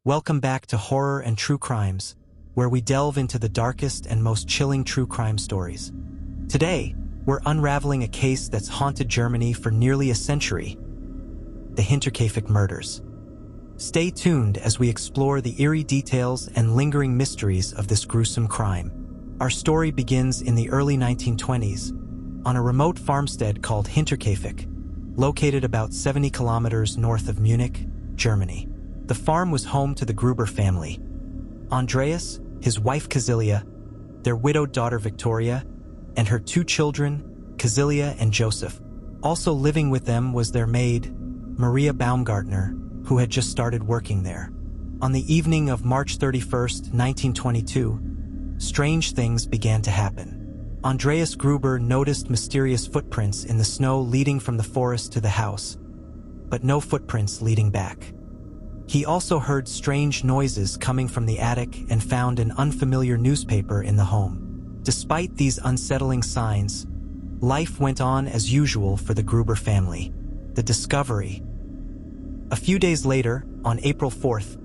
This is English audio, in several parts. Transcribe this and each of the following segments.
Welcome back to Horror and True Crimes, where we delve into the darkest and most chilling true crime stories. Today, we're unraveling a case that's haunted Germany for nearly a century: the Hinterkaifeck Murders. Stay tuned as we explore the eerie details and lingering mysteries of this gruesome crime. Our story begins in the early 1920s, on a remote farmstead called Hinterkaifeck, located about 70 kilometers north of Munich, Germany. The farm was home to the Gruber family. Andreas, his wife Cecilia, their widowed daughter Victoria, and her two children, Cecilia and Joseph. Also living with them was their maid, Maria Baumgartner, who had just started working there. On the evening of March 31st, 1922, strange things began to happen. Andreas Gruber noticed mysterious footprints in the snow leading from the forest to the house, but no footprints leading back. He also heard strange noises coming from the attic and found an unfamiliar newspaper in the home. Despite these unsettling signs, life went on as usual for the Gruber family. The discovery. A few days later, on April 4th,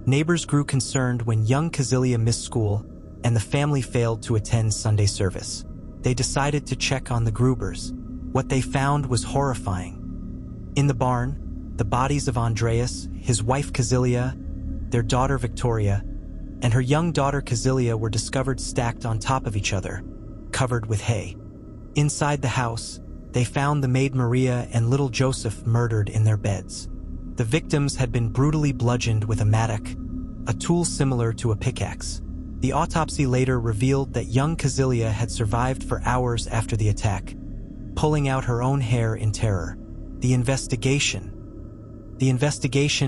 neighbors grew concerned when young Cecilia missed school and the family failed to attend Sunday service. They decided to check on the Grubers. What they found was horrifying. In the barn, the bodies of Andreas, his wife Cecilia, their daughter Victoria, and her young daughter Cecilia were discovered stacked on top of each other, covered with hay. Inside the house, they found the maid Maria and little Joseph murdered in their beds. The victims had been brutally bludgeoned with a mattock, a tool similar to a pickaxe. The autopsy later revealed that young Cecilia had survived for hours after the attack, pulling out her own hair in terror. The investigation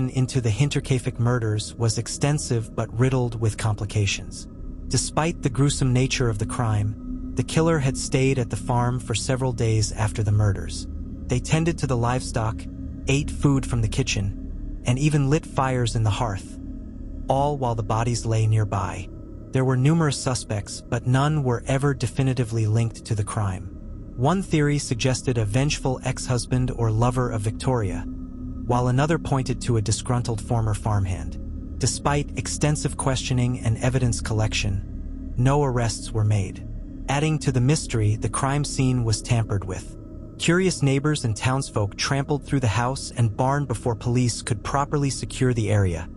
into the Hinterkaifeck murders was extensive but riddled with complications. Despite the gruesome nature of the crime, the killer had stayed at the farm for several days after the murders. They tended to the livestock, ate food from the kitchen, and even lit fires in the hearth, all while the bodies lay nearby. There were numerous suspects, but none were ever definitively linked to the crime. One theory suggested a vengeful ex-husband or lover of Victoria, while another pointed to a disgruntled former farmhand. Despite extensive questioning and evidence collection, no arrests were made. Adding to the mystery, the crime scene was tampered with. Curious neighbors and townsfolk trampled through the house and barn before police could properly secure the area,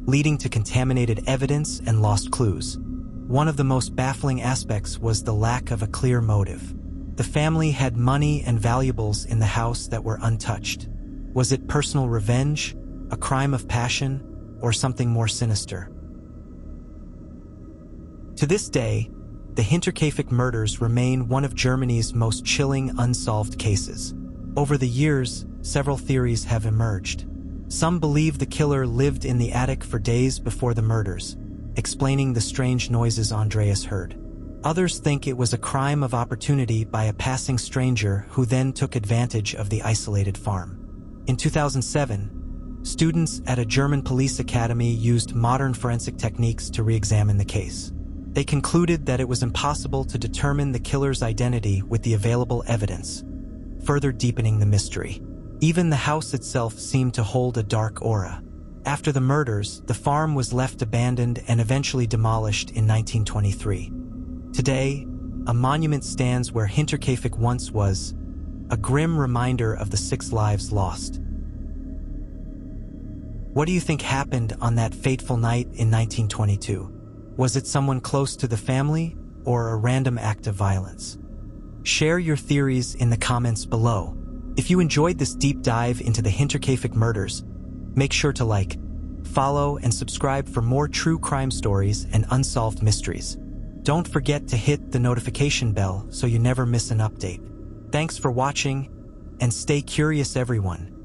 leading to contaminated evidence and lost clues. One of the most baffling aspects was the lack of a clear motive. The family had money and valuables in the house that were untouched. Was it personal revenge, a crime of passion, or something more sinister? To this day, the Hinterkaifeck murders remain one of Germany's most chilling unsolved cases. Over the years, several theories have emerged. Some believe the killer lived in the attic for days before the murders, explaining the strange noises Andreas heard. Others think it was a crime of opportunity by a passing stranger who then took advantage of the isolated farm. In 2007, students at a German police academy used modern forensic techniques to re-examine the case. They concluded that it was impossible to determine the killer's identity with the available evidence, further deepening the mystery. Even the house itself seemed to hold a dark aura. After the murders, the farm was left abandoned and eventually demolished in 1923. Today, a monument stands where Hinterkaifeck once was, a grim reminder of the 6 lives lost. What do you think happened on that fateful night in 1922? Was it someone close to the family or a random act of violence? Share your theories in the comments below. If you enjoyed this deep dive into the Hinterkaifeck murders, make sure to like, follow, and subscribe for more true crime stories and unsolved mysteries. Don't forget to hit the notification bell so you never miss an update. Thanks for watching, and stay curious, everyone.